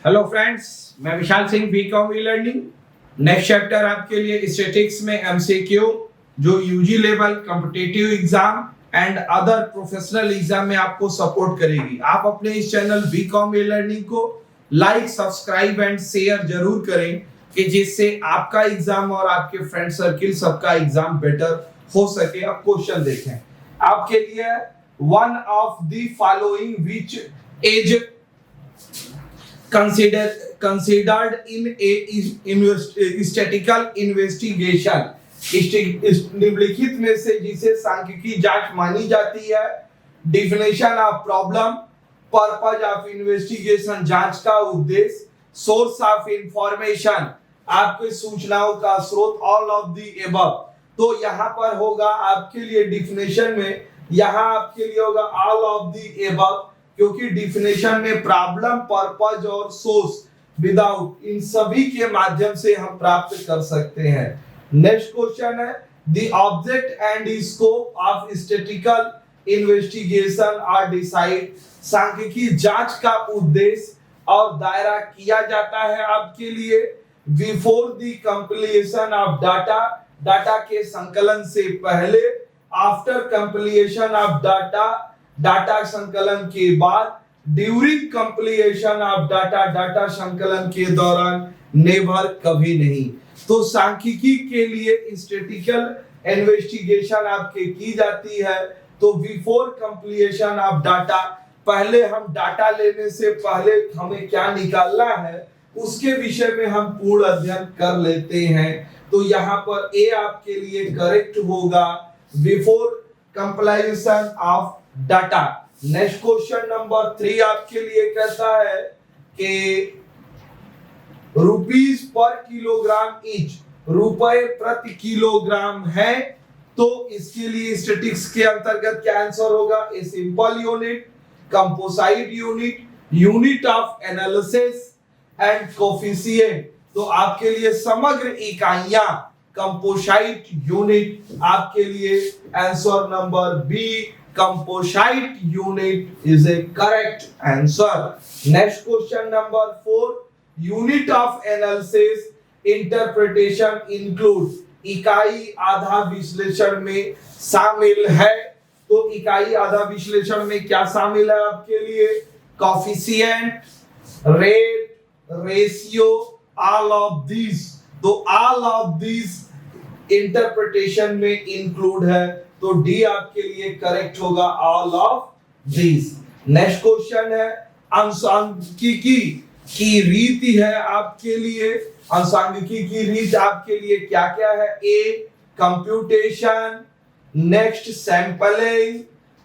Hello friends, मैं Vishal Singh BCom e learning. Next chapter आपके लिए स्टैटिक्स में एमसीक्यू जो UG level competitive exam and other professional exam में आपको सपोर्ट करेगी। आप अपने इस चैनल बीकॉम ई लर्निंग को लाइक, सब्सक्राइब एंड शेयर जरूर करें कि जिससे आपका एग्जाम और आपके फ्रेंड सर्किल सबका एग्जाम बेटर हो सके। अब क्वेश्चन देखें आपके लिए। One of the following which इज considered in a statistical investigation। निम्नलिखित में से जिसे सांख्यिकी जांच मानी जाती है। Definition of problem, purpose of investigation जांच का उद्देश्य, सोर्स ऑफ इंफॉर्मेशन आपके सूचनाओं का स्रोत, ऑल ऑफ द एबव। तो यहाँ पर होगा आपके लिए डिफिनेशन में, यहाँ आपके लिए होगा ऑल ऑफ द एबव, क्योंकि डिफिनेशन में प्रॉब्लम, पर्पज और सोर्स विदाउट इन सभी के माध्यम से हम प्राप्त कर सकते हैं। नेक्स्ट क्वेश्चन है the object and scope of statistical investigation are decide. सांख्यिकी जांच का उद्देश्य और दायरा किया जाता है आपके लिए before the completion of data, data के संकलन से पहले, after completion of data, data संकलन के बाद, during completion of data, data संकलन के दौरान, नेवर कभी नहीं। तो सांख्यिकी के लिए स्टैटिस्टिकल इन्वेस्टिगेशन आपके की जाती है तो बिफोर कंप्लीशन ऑफ डाटा, पहले हम डाटा लेने से पहले हमें क्या निकालना है उसके विषय में हम पूर्ण अध्ययन कर लेते हैं। तो यहाँ पर ए आपके लिए करेक्ट होगा, before completion of data. Next question number 3 आपके लिए कहता है कि रुपीस पर किलोग्राम इच, रुपए प्रति किलोग्राम है। तो इसके लिए स्टैटिस्टिक्स के अंतर्गत क्या आंसर होगा? A simple unit, composite unit, unit of analysis and coefficient. तो आपके लिए समग्र इकाइयां, कंपोजिट यूनिट आपके लिए answer number B, composite unit is a correct answer. Next question number 4, unit of analysis interpretation include, इकाई आधा विश्लेषण में शामिल है। तो इकाई आधा विश्लेषण में क्या शामिल है आपके लिए? Coefficient, rate, ratio, all of these। तो all of these इंटरप्रिटेशन में इंक्लूड है, तो डी आपके लिए करेक्ट होगा, all of this. Next question है अंशांकिकी की रीति है आपके लिए। अंशांकिकी की रीत आपके लिए क्या क्या है? A computation, next sampling,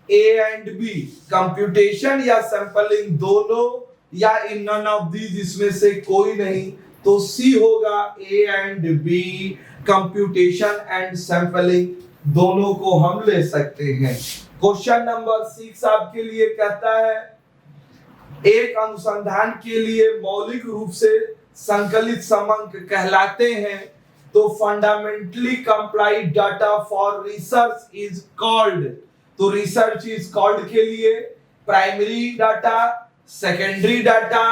A and B. Computation या सैंपलिंग दोनों, या इन नन ऑफ दीज इसमें से कोई नहीं। तो सी होगा A and B, computation and sampling दोनों को हम ले सकते हैं। क्वेश्चन नंबर 6 आपके लिए कहता है एक अनुसंधान के लिए मौलिक रूप से संकलित समंक कहलाते हैं। तो fundamentally compiled data for research is called. तो रिसर्च इज कॉल्ड के लिए primary data, secondary data,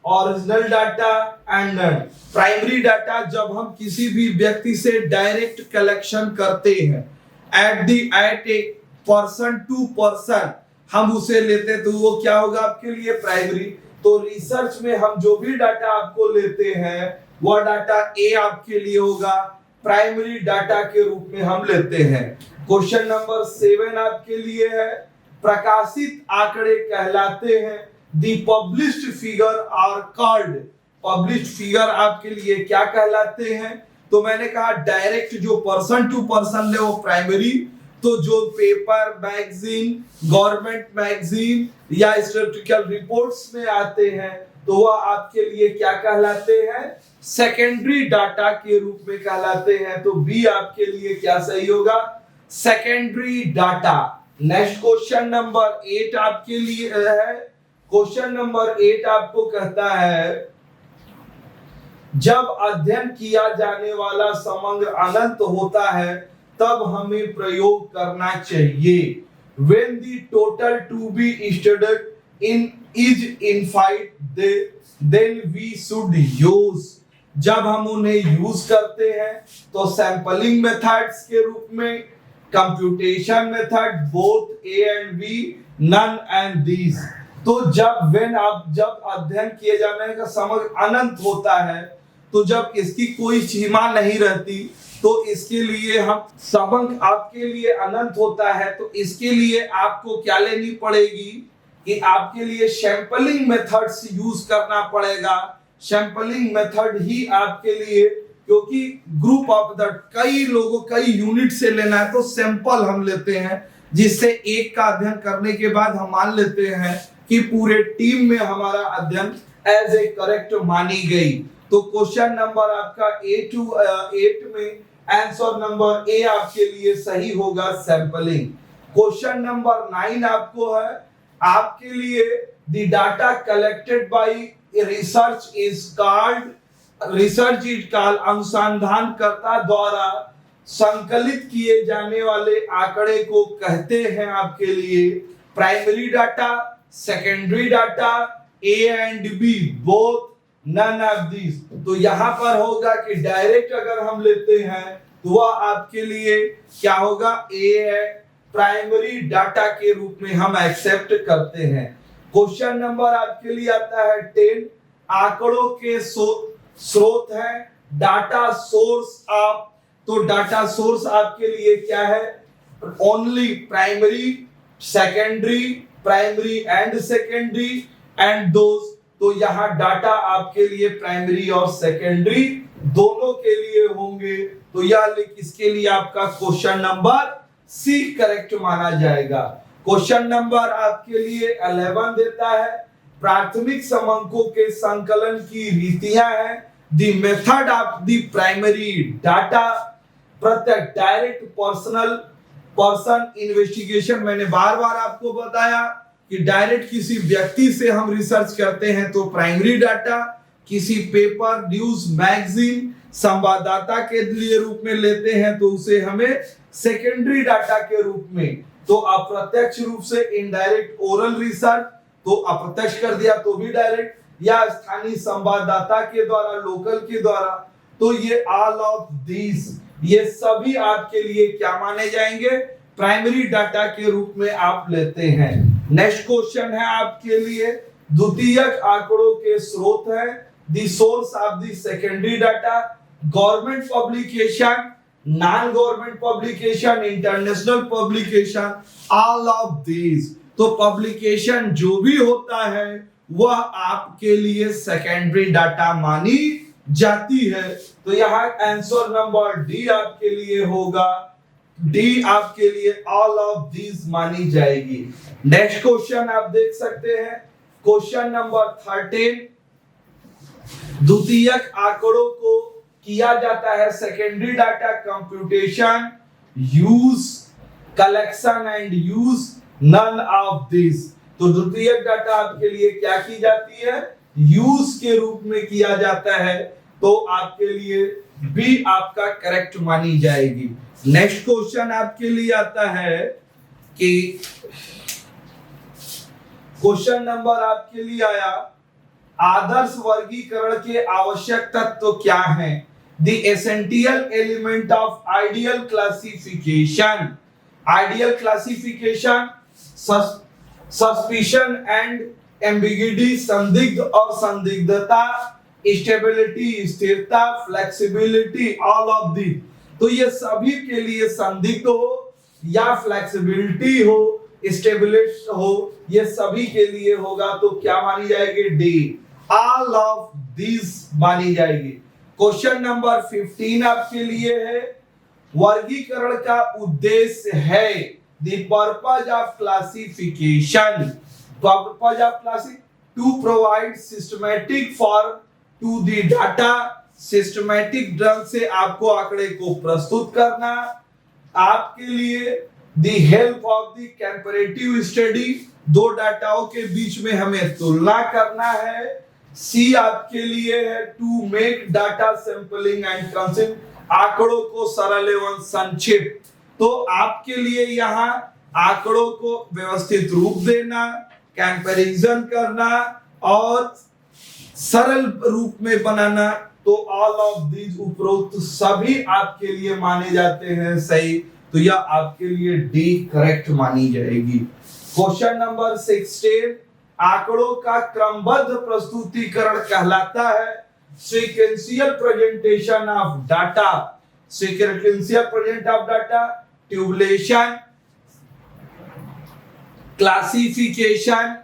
original data and none. Primary data जब हम किसी भी व्यक्ति से डायरेक्ट कलेक्शन करते हैं, at a person to person हम उसे लेते हैं, तो वो क्या होगा आपके लिए? प्राइमरी। तो रिसर्च में हम जो भी डाटा आपको लेते हैं वह डाटा ए आपके लिए होगा, प्राइमरी डाटा के रूप में हम लेते हैं। क्वेश्चन नंबर 7 आपके लिए है प्रकाशित आंकड़े कहलाते हैं। The published figure are called. Published figure आपके लिए क्या कहलाते हैं? तो मैंने कहा डायरेक्ट जो पर्सन टू पर्सन है वो प्राइमरी। तो जो पेपर, मैगजीन, गवर्नमेंट मैगजीन या स्टैटिस्टिकल रिपोर्ट्स में आते हैं तो वह आपके लिए क्या कहलाते हैं? सेकेंडरी डाटा के रूप में कहलाते हैं। तो बी आपके लिए क्या सही होगा? Secondary data. Next question number 8 आपके लिए है। क्वेश्चन नंबर 8 आपको कहता है जब अध्ययन किया जाने वाला समग्र अनंत होता है तब हमें प्रयोग करना चाहिए। When the total to be studied in is infinite, then we should use, जब हम उन्हें यूज करते हैं तो सैंपलिंग मेथड्स के रूप में, computation method, both A and B, none and these. तो जब अध्ययन किए जाने का समग्र अनंत होता है, तो जब इसकी कोई सीमा नहीं रहती, तो इसके लिए हम समग्र आपके लिए अनंत होता है, तो इसके लिए आपको क्या लेनी पड़ेगी कि आपके लिए सैंपलिंग मेथड्स यूज करना पड़ेगा। सैंपलिंग मेथड ही आपके लिए, क्योंकि ग्रुप ऑफ द कई लोगों कई यूनिट से लेना है, तो सैंपल हम लेते हैं, जिससे एक का अध्ययन करने के बाद हम मान लेते हैं कि पूरे टीम में हमारा अध्ययन एज ए करेक्ट मानी गई। तो क्वेश्चन नंबर आपका 8 में आंसर नंबर ए आपके लिए सही होगा, सैंपलिंग। क्वेश्चन नंबर 9 आपको है, आपके लिए the data collected by research is called अनुसंधानकर्ता द्वारा संकलित किए जाने वाले आंकड़े को कहते हैं आपके लिए primary data, secondary data, A and B, both, none of this. तो यहां पर होगा कि डायरेक्ट अगर हम लेते हैं तो वह आपके लिए क्या होगा, ए प्राइमरी डाटा के रूप में हम एक्सेप्ट करते हैं। क्वेश्चन नंबर आपके लिए आता है 10, आंकड़ों के स्रोत है डाटा सोर्स ऑफ। तो डाटा सोर्स आपके लिए क्या है, only primary, secondary, primary and secondary and those. तो यहाँ डाटा आपके लिए प्राइमरी और सेकेंडरी दोनों के लिए होंगे। तो यह इसके लिए आपका क्वेश्चन नंबर सी करेक्ट माना जाएगा। क्वेश्चन नंबर आपके लिए 11 देता है, प्राथमिक समंकों के संकलन की रीतियां हैं। The method of the primary data, प्रत्येक डायरेक्ट पर्सन इन्वेस्टिगेशन। मैंने बार बार आपको बताया कि डायरेक्ट किसी व्यक्ति से हम रिसर्च करते हैं तो प्राइमरी डाटा, किसी पेपर, न्यूज, मैगजीन, संवाददाता के लिए रूप में लेते हैं तो उसे हमें सेकेंडरी डाटा के रूप में। तो अप्रत्यक्ष रूप से इनडायरेक्ट ओरल रिसर्च, तो अप्रत्यक्ष कर दिया तो भी डायरेक्ट, या स्थानीय संवाददाता के द्वारा, लोकल के द्वारा। तो ये ऑल ऑफ दीज, ये सभी आपके लिए क्या माने जाएंगे, प्राइमरी डाटा के रूप में आप लेते हैं। नेक्स्ट क्वेश्चन है आपके लिए, द्वितीयक आंकड़ों के स्रोत है, the source of the secondary data, government publication, non government publication, international publication, all of these. तो पब्लिकेशन जो भी होता है वह आपके लिए सेकेंडरी डाटा मानी जाती है। तो यहाँ आंसर नंबर डी आपके लिए होगा, डी आपके लिए ऑल ऑफ दीज मानी जाएगी। नेक्स्ट क्वेश्चन आप देख सकते हैं, क्वेश्चन नंबर 13, द्वितीयक आंकड़ों को किया जाता है secondary data computation, use, collection and use, none of this. तो द्वितीयक डाटा आपके लिए क्या की जाती है, यूज के रूप में किया जाता है। तो आपके लिए बी आपका करेक्ट मानी जाएगी। नेक्स्ट क्वेश्चन आपके लिए आता है कि क्वेश्चन नंबर आपके लिए आया, आदर्श वर्गीकरण के आवश्यक तत्व क्या हैं, the essential element of ideal classification. Ideal classification, suspicion and ambiguity, संदिग्ध और संदिग्धता, स्टेबिलिटी स्थिरता, फ्लेक्सिबिलिटी, ऑल ऑफ दी। तो ये सभी के लिए संदिग्ध हो या फ्लेक्सिबिलिटी हो, स्टेबिलिटी हो, ये सभी के लिए होगा तो क्या मानी जाएगी, डी, ऑल ऑफ दीज मानी जाएगी। क्वेश्चन नंबर 15 आपके लिए है, वर्गीकरण का उद्देश्य है, the purpose of classification. Purpose of classification, to provide systematic form to the data, systematic ढंग से आपको आंकड़े को प्रस्तुत करना। आपके लिए the help of the comparative study, दो डाटाओं के बीच में हमें तुलना करना है। सी आपके लिए है, to make data sampling and concept, आंकड़ों को सरल एवं संक्षिप्त। तो आपके लिए यहाँ आंकड़ों को व्यवस्थित रूप देना, कंपैरिजन करना और सरल रूप में बनाना, तो ऑल ऑफ दीज उपरोक्त सभी आपके लिए माने जाते हैं सही, तो यह आपके लिए डी करेक्ट मानी जाएगी। क्वेश्चन नंबर 16, आंकड़ों का क्रमबद्ध प्रस्तुतिकरण कहलाता है sequential presentation of data. Sequential present of data, tabulation, classification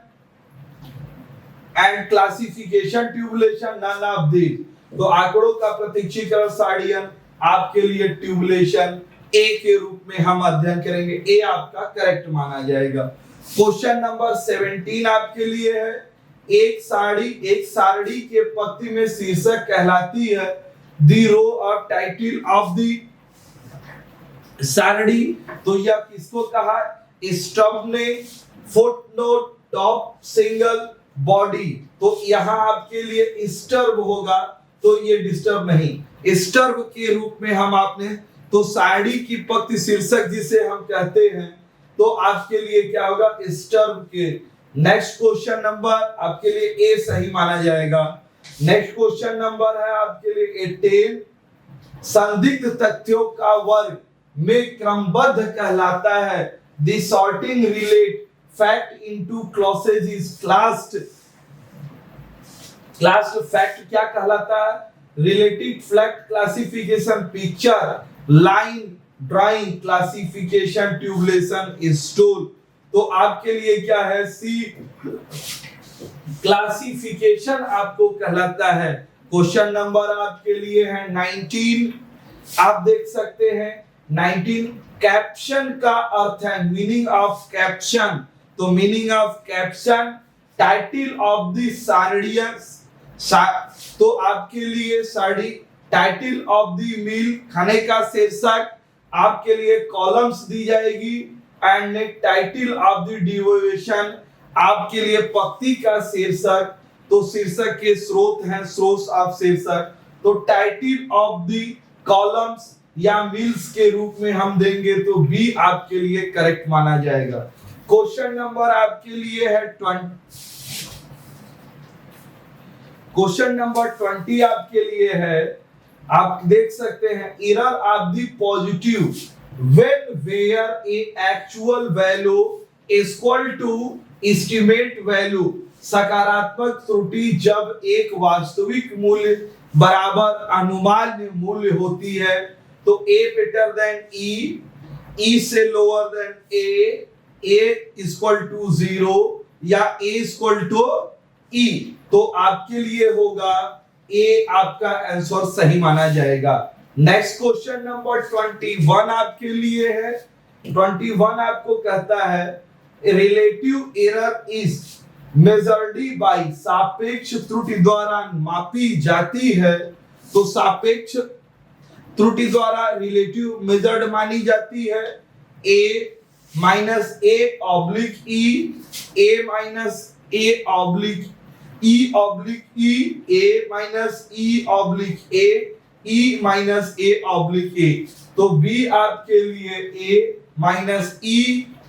and classification, tabulation, none of these. तो आंकड़ों का प्रत्यक्षीकरण साड़ियन आपके लिए ट्यूबुलेशन ए के रूप में हम अध्ययन करेंगे, ए आपका करेक्ट माना जाएगा। क्वेश्चन नंबर 17 आपके लिए है, एक सारणी के पंक्ति में शीर्षक कहलाती है द रो और टाइटल ऑफ द सारणी। तो यह किसको कहा? स्टब ने, फुटनोट, टॉप, सिंगल, बॉडी। तो यहां आपके लिए स्टर्ब होगा, तो ये डिस्टर्ब नहीं, स्टर्ब के रूप में हम आपने, तो सारणी की पंक्ति शीर्षक जिसे हम कहते हैं, तो आपके लिए क्या होगा? स्टर्ब के। नेक्स्ट क्वेश्चन नंबर आपके लिए ए सही माना जाएगा। नेक्स्ट क्वेश्चन नंबर है आपके लिए 18, संदिग्ध तथ्यों का वर्ग में क्रमबद्ध कहलाता है the sorting relate fact into classes is classed. Classed fact क्या कहलाता है? Relative fact, classification, picture, line, drawing, classification, tabulation, स्टोल। तो आपके लिए क्या है? सी, क्लासिफिकेशन आपको कहलाता है। क्वेश्चन नंबर आपके लिए है 19, आप देख सकते हैं 19, कैप्शन का अर्थ है, मीनिंग ऑफ कैप्शन। तो meaning of caption, title of the सारडियस, तो आपके लिए साड़ी, टाइटल ऑफ द मील, खाने का शीर्षक, आपके लिए कॉलम्स दी जाएगी, and title of the devotion, आपके लिए पंक्ति का शीर्षक। तो शीर्षक के स्रोत हैं, सोर्स ऑफ शीर्षक। तो टाइटल ऑफ द कॉलम्स या मील्स के रूप में हम देंगे, तो बी आपके लिए करेक्ट माना जाएगा। क्वेश्चन नंबर आपके लिए है 20, क्वेश्चन नंबर 20 आपके लिए है, आप देख सकते हैं, error of the positive when where a actual value equal to estimate value. सकारात्मक त्रुटि जब एक वास्तविक मूल्य बराबर अनुमान मूल्य होती है, तो a बेटर देन e से lower than a equal to 0 या a इक्वल टू e। तो आपके लिए होगा ए आपका आंसर सही माना जाएगा। नेक्स्ट क्वेश्चन नंबर 21 आपके लिए है। 21 आपको कहता है relative error is measured by, सापेक्ष त्रुटि द्वारा मापी जाती है। तो सापेक्ष त्रुटि द्वारा रिलेटिव मेजर्ड मानी जाती है a minus a oblique e, a minus a oblique e oblique e, a minus e oblique a, e minus a oblique a। तो b आपके लिए a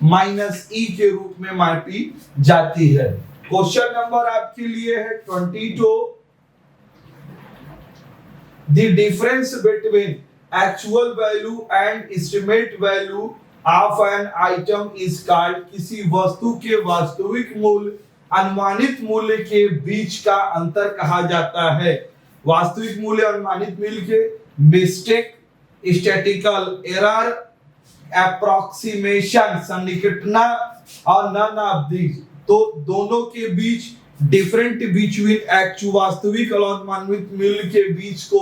माइनस e के रूप में मापी जाती है। क्वेश्चन नंबर आपके लिए है 22, the difference between actual value and estimate value of an item is called, किसी वस्तु के वास्तविक मूल्य अनुमानित मूल्य के बीच का अंतर कहा जाता है। वास्तविक मूल्य और अनुमानित मूल्य के मिस्टेक, स्टैटिस्टिकल एरर, एप्रोक्सीमेशन, सन्निकटना और नन ऑफ दीज। तो दोनों के बीच, डिफरेंट बिटवीन एक्चुअल वास्तविक और अनुमानित मूल्य के बीच को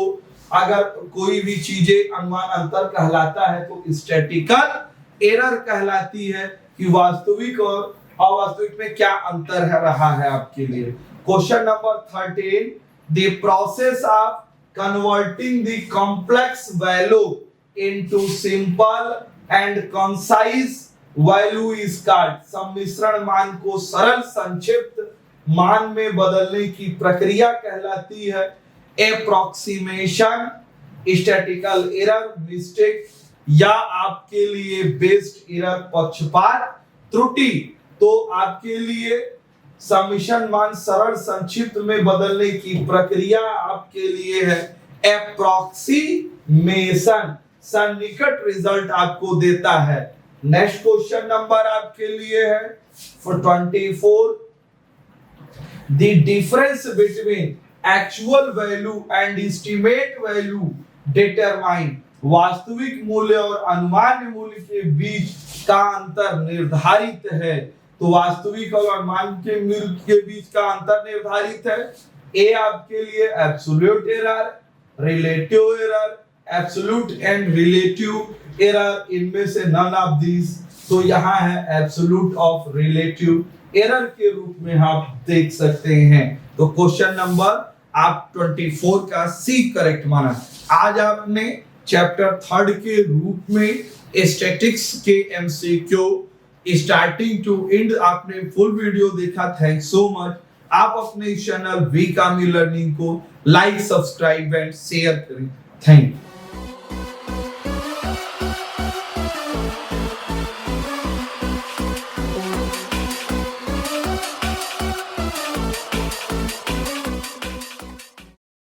अगर कोई भी चीजें अनुमान अंतर कहलाता है, तो स्टैटिस्टिकल एरर कहलाती है कि वास्तविक और अवास्तविक में क्या अंतर है रहा है आपके लिए। Question number 13, the process of converting the complex value into simple and concise value is called, सम्मिश्रण मान को सरल संक्षिप्त मान में बदलने की प्रक्रिया कहलाती है एप्रोक्सीमेशन, स्टैटिस्टिकल एरर, मिस्टेक, या आपके लिए बेस्ड एरर, पक्षपात त्रुटि। तो आपके लिए समेशन मान सरल संक्षिप्त में बदलने की प्रक्रिया आपके लिए है एप्रोक्सीमेशन, सन्निकट रिजल्ट आपको देता है। नेक्स्ट क्वेश्चन नंबर आपके लिए है for 24, the difference between actual value and estimate value determine, वास्तविक मूल्य और अनुमान्य मूल्य के बीच का अंतर निर्धारित है। तो वास्तविक और अनुमान्य मूल्य के बीच का अंतर निर्धारित है। ए आपके लिए absolute error, relative error, absolute and relative error, इनमें से नन ऑफ दिस। तो यहाँ है एब्सोल्यूट ऑफ रिलेटिव एरर के रूप में आप देख सकते हैं। तो क्वेश्चन नंबर आप 24 का सी करेक्ट माना। आज आपने चैप्टर 3 के रूप में स्टैटिक्स के एमसीक्यू स्टार्टिंग टू एंड आपने फुल वीडियो देखा। Thanks so much. आप अपने चैनल वी कामी लर्निंग को लाइक, सब्सक्राइब एंड शेयर करें। Thank you.